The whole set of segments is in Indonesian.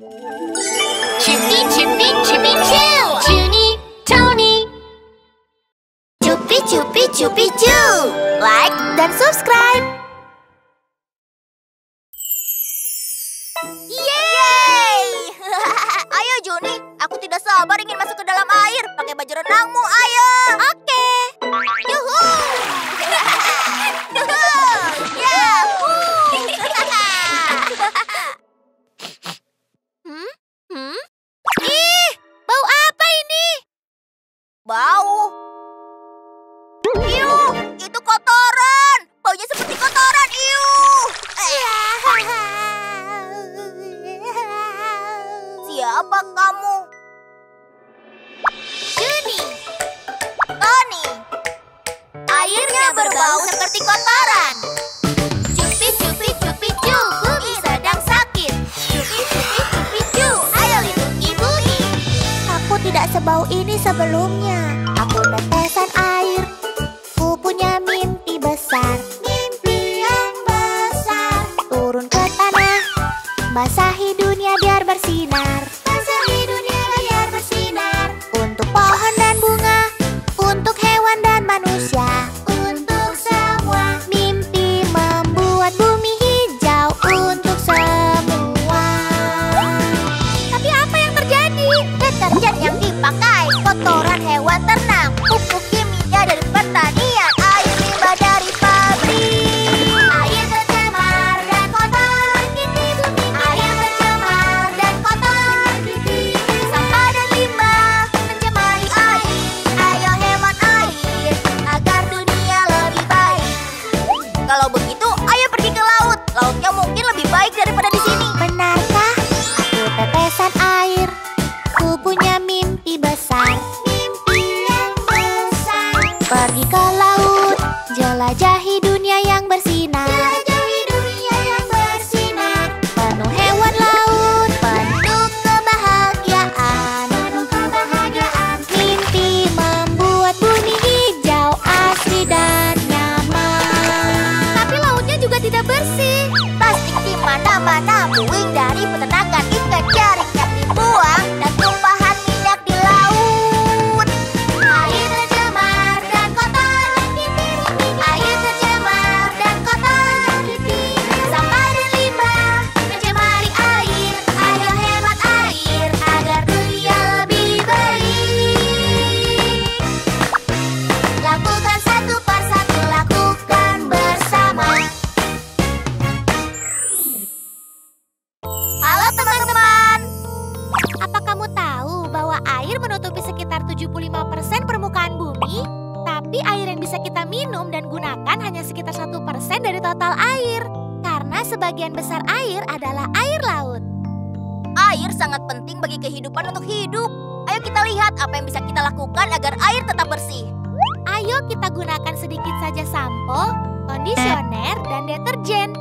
Chippy, Chippy, Chippy, Choo! Junie, Tony. Cupi, cupi, cupi, cu. Like dan subscribe. Yeay! Ayo Juni, aku tidak sabar ingin masuk ke dalam air. Pakai baju renangmu, ayo. Oke. Yuhu! Yahoo! Ih, bau apa ini? Bau. Iu, itu kotoran. Baunya seperti kotoran, iu. Siapa kamu? Juni. Tony. Airnya berbau seperti kotoran. Cupi, cupi, cupi, cu. Bumi sedang sakit. Cupi, cupi, cupi, cu. Ayo lindungi bumi. Aku tidak sebau ini sebelumnya. Aku tetesan air. Ku punya mimpi besar. Mimpi yang besar. Turun ke tanah. Basahi dunia biar bersinar. Basahi dunia biar bersinar. Untuk pohon dan bunga. Untuk hewan dan manusia. Untuk semua. Mimpi membuat bumi hijau. Untuk semua. Tapi apa yang terjadi? Deterjen yang dipakai. Kotoran hewan ternak. Pupuk kimia dari pertanian. Air limbah dari pabrik. Air tercemar dan kotor. Air tercemar dan kotor. Sampah dan limbah mencemari air. Ayo hemat air agar dunia lebih baik. Kalau begitu, ayo pergi ke laut. Lautnya mungkin lebih baik daripada di sini. Benarkah? Aku tetesan air. Ku punya mimpi besar. Mimpi yang besar. Pergi ke laut, jelajahi dunia yang bersinar. Jelajahi dunia yang bersinar. Penuh hewan laut, penuh kebahagiaan. Penuh kebahagiaan. Mimpi membuat bumi hijau asri dan nyaman. Tapi lautnya juga tidak bersih. Plastik di mana-mana, puing dari peternakan ikan jaring yang dibuang dan tumpahan minyak di laut. Air tercemar dan kotor. Air tercemar dan kotor. Sampah dan limbah mencemari air. Ayo hemat air agar dunia lebih baik. Lakukan satu persatu, lakukan bersama. Halo teman-teman. Apa kamu tahu bahwa air menutupi sekitar 75% permukaan bumi? Tapi air yang bisa kita minum dan gunakan hanya sekitar 1% dari total air. Karena sebagian besar air adalah air laut. Air sangat penting bagi kehidupan untuk hidup. Ayo kita lihat apa yang bisa kita lakukan agar air tetap bersih. Ayo kita gunakan sedikit saja sampo, kondisioner, dan deterjen.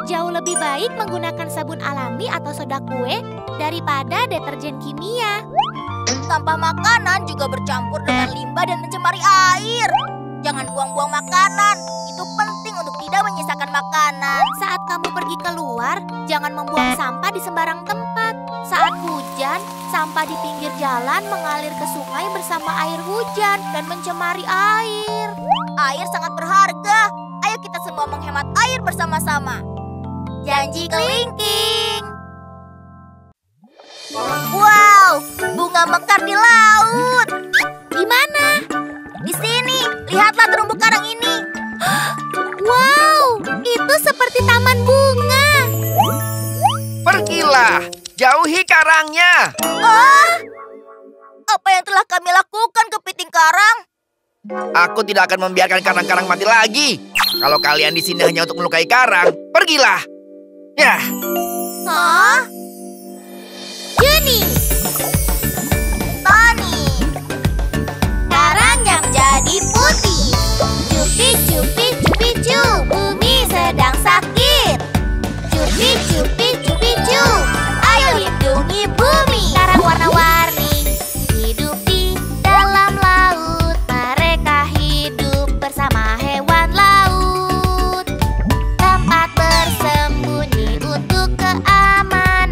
Jauh lebih baik menggunakan sabun alami atau soda kue daripada deterjen kimia. Sampah makanan juga bercampur dengan limbah dan mencemari air. Jangan buang-buang makanan. Itu penting untuk tidak menyisakan makanan. Saat kamu pergi keluar, jangan membuang sampah di sembarang tempat. Saat hujan, sampah di pinggir jalan mengalir ke sungai bersama air hujan dan mencemari air. Air sangat berharga. Ayo kita semua menghemat air bersama-sama. Janji kelingking. Wow, bunga mekar di laut. Di mana? Di sini. Lihatlah terumbu karang ini. Wow, itu seperti taman bunga. Pergilah, jauhi karangnya. Oh, apa yang telah kami lakukan kepiting karang? Aku tidak akan membiarkan karang-karang mati lagi. Kalau kalian di sini hanya untuk melukai karang, pergilah. Ya. Hah? Juni. Tony. Karang yang jadi putih. Cupi, cupi, cupi, cu. Bumi sedang sakit. Cupi, cupi, cupi, cu. Ayo lindungi bumi. Karang warna-warni hidup di dalam laut. Mereka hidup bersama hewan laut. Tempat bersembunyi untuk keamanan.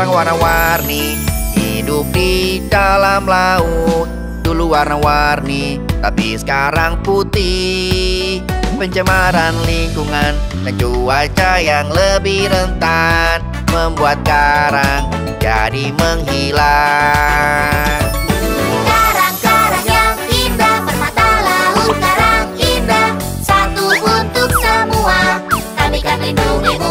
karang warna-warni hidup di dalam laut. Dulu warna-warni, tapi sekarang putih. Pencemaran lingkungan dan cuaca yang lebih rentan membuat karang jadi menghilang. Karang-karang yang indah, permata laut karang indah. Satu untuk semua, kami kan lindungimu.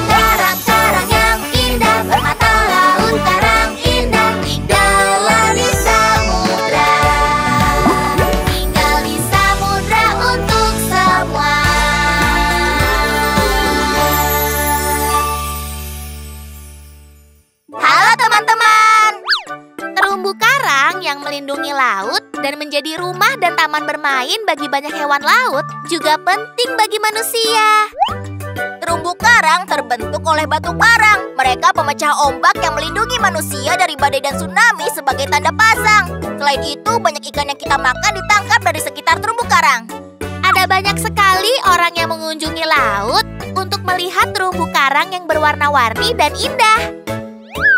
Karang-karang yang indah, permata laut karang indah. Tinggallah di samudra, tinggal di samudra untuk semua. Halo teman-teman. Terumbu karang yang melindungi laut dan menjadi rumah dan taman bermain bagi banyak hewan laut juga penting bagi manusia. Terumbu karang terbentuk oleh batu karang. Mereka pemecah ombak yang melindungi manusia dari badai dan tsunami sebagai tanda pasang. Selain itu, banyak ikan yang kita makan ditangkap dari sekitar terumbu karang. Ada banyak sekali orang yang mengunjungi laut untuk melihat terumbu karang yang berwarna-warni dan indah.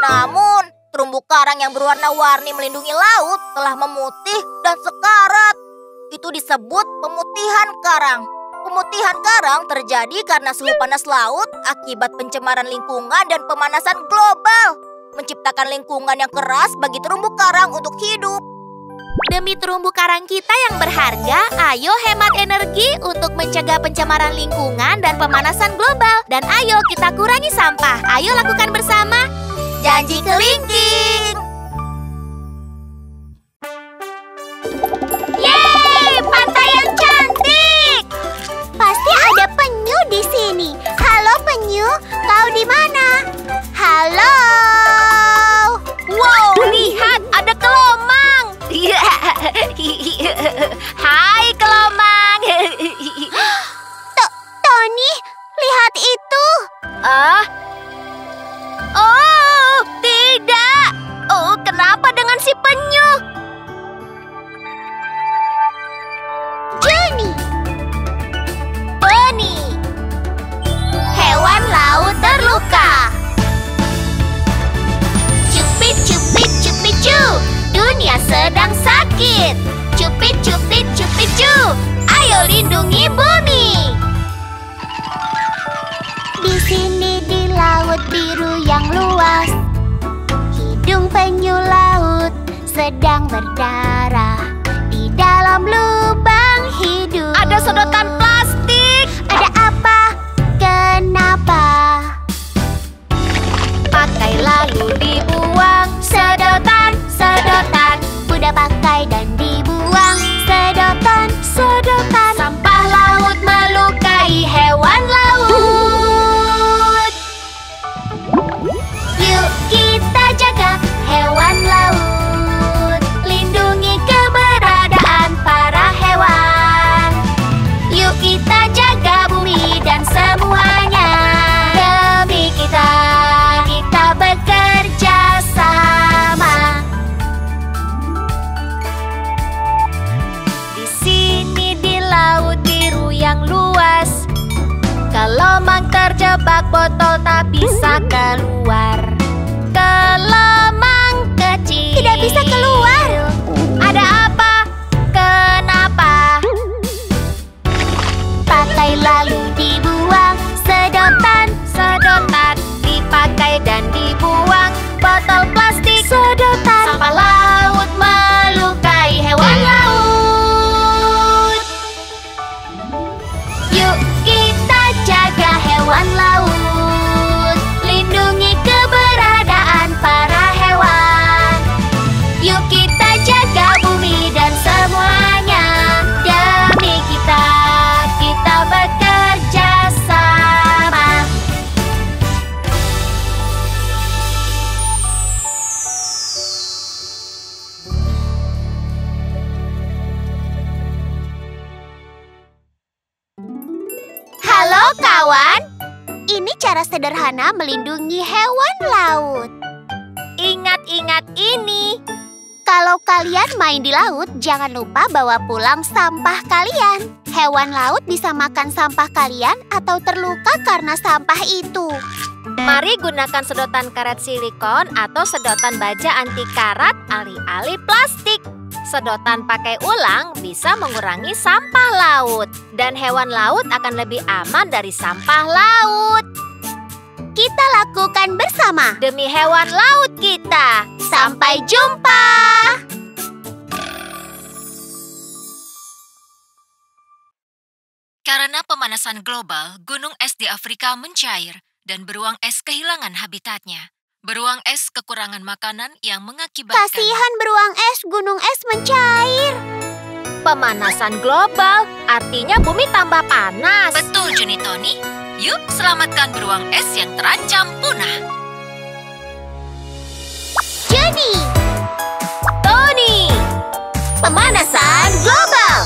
Namun, terumbu karang yang berwarna-warni melindungi laut telah memutih dan sekarat. Itu disebut pemutihan karang. Pemutihan karang terjadi karena suhu panas laut akibat pencemaran lingkungan dan pemanasan global, menciptakan lingkungan yang keras bagi terumbu karang untuk hidup. Demi terumbu karang kita yang berharga, ayo hemat energi untuk mencegah pencemaran lingkungan dan pemanasan global. Dan ayo kita kurangi sampah. Ayo lakukan bersama. Janji kelingking. Yeay, pantai yang cantik. Pasti ada penyu di sini. Halo penyu, kau di mana? Halo. Wow, lihat ada kelomang. Hai kelomang. Tony, lihat itu. Oh, tidak. Oh, kenapa dengan si penyu? Johnny. Bunny. Hewan laut terluka. Cupit, cupit, cupit, cu. Dunia sedang sakit. Cupit, cupit, cupit, cu. Ayo lindungi bumi. Di sini di laut biru yang luas, hidung penyu laut sedang berdarah di dalam lubang hidung. Ada sedotan plastik. Ada apa? Kenapa? Pakai lalu dibuang. Sedotan, sedotan. Udah pakai dan dibuang. Sedotan, sedotan. Sampah laut melukai hewan laut. Yuk kita jaga hewan laut, lindungi keberadaan para hewan. Yuk kita jaga bumi dan semuanya. Demi kita bekerja sama. Di sini di laut biru yang luas, kelomang terjebak botol tak bisa keluar. Kelomang kecil tidak bisa keluar. Ada apa? Kenapa? Pakai lalu dibuang. Sedotan, sedotan. Dipakai dan dibuang. Botol plastik, sedotan. Sampah laut melukai hewan laut. Yuk kita jaga hewan laut, lindungi keberadaan para hewan. Yuk kita jaga bumi dan semuanya. Demi kita bekerja sama. Halo kawan, ini cara sederhana melindungi hewan laut. Ingat-ingat ini. Kalau kalian main di laut, jangan lupa bawa pulang sampah kalian. Hewan laut bisa makan sampah kalian atau terluka karena sampah itu. Mari gunakan sedotan karet silikon atau sedotan baja anti karat alih-alih plastik. Sedotan pakai ulang bisa mengurangi sampah laut. Dan hewan laut akan lebih aman dari sampah laut. Kita lakukan bersama. Demi hewan laut kita. Sampai jumpa. Karena pemanasan global, gunung es di Afrika mencair dan beruang es kehilangan habitatnya. Beruang es kekurangan makanan yang mengakibatkan... Kasihan beruang es, gunung es mencair. Pemanasan global artinya bumi tambah panas. Betul, Juni Tony. Yuk, selamatkan beruang es yang terancam punah. Juni, Tony, pemanasan global.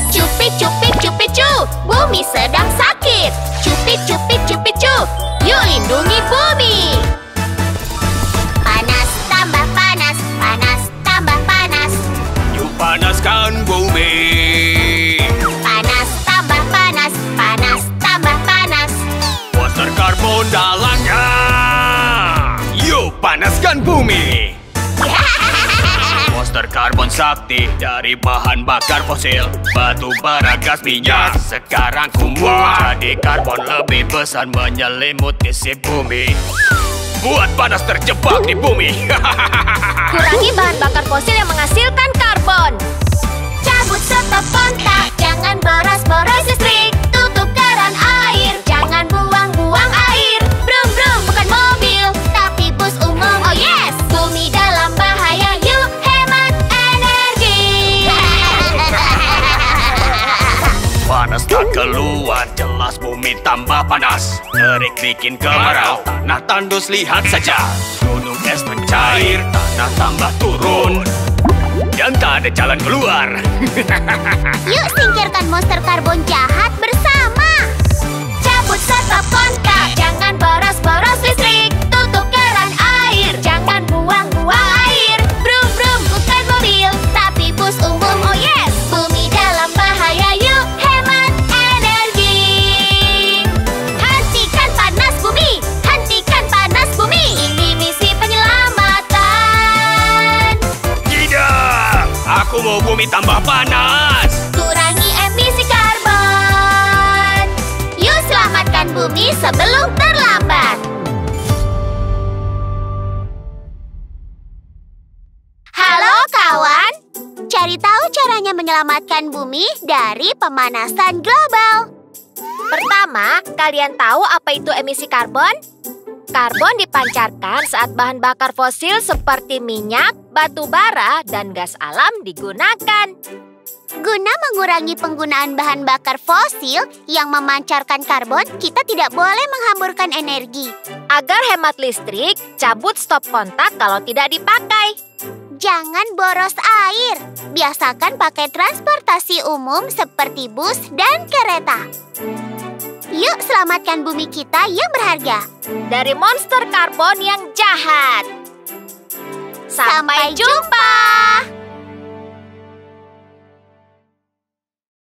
Cupik-cupik-cupik-cu, bumi sedang sakit. Cupik-cupik-cupik-cu, yuk lindungi bumi. Panas tambah panas, panas tambah panas. Yuk panaskan bumi. Panas tambah panas, panas tambah panas. Monster karbon dalamnya. Yuk panaskan bumi. Monster karbon sakti dari bahan bakar fosil. Batu bara, gas, minyak sekarang kumpul jadi karbon lebih besar menyelimuti si bumi. Buat panas terjebak di bumi. kurangi bahan bakar fosil yang menghasilkan karbon. Cabut stop kontak, jangan boros-boros listrik. Tutup keran air, jangan buang-buang air. Brum brum bukan mobil, tapi bus umum. Oh yes, bumi dalam bahaya, yuk hemat energi. Panas tak keluar, jelas bumi tambah panas. Terik bikin kemarau, tanah tandus lihat saja. Gunung es mencair, tanah tambah turun. Dan tak ada jalan keluar. Yuk singkirkan monster karbon jahat bersama. Cabut stop kontak, jangan boros-boros listrik. Tutup keran air, jangan buang-buang air. Brum brum bukan mobil, tapi bus umum. Oh yes, bumi dalam bahaya, yuk hemat energi. Hentikan panas bumi, hentikan panas bumi. Ini misi penyelamatan. Tidak, aku mau bumi tambah panas. Kurangi emisi karbon. Yuk selamatkan bumi sebelum terlambat. Halo kawan, cari tahu caranya menyelamatkan bumi dari pemanasan global. Pertama, kalian tahu apa itu emisi karbon? Karbon dipancarkan saat bahan bakar fosil seperti minyak, batu bara, dan gas alam digunakan. Guna mengurangi penggunaan bahan bakar fosil yang memancarkan karbon, kita tidak boleh menghamburkan energi. Agar hemat listrik, cabut stop kontak kalau tidak dipakai. Jangan boros air. Biasakan pakai transportasi umum seperti bus dan kereta. Yuk selamatkan bumi kita yang berharga. Dari monster karbon yang jahat. Sampai Sampai jumpa!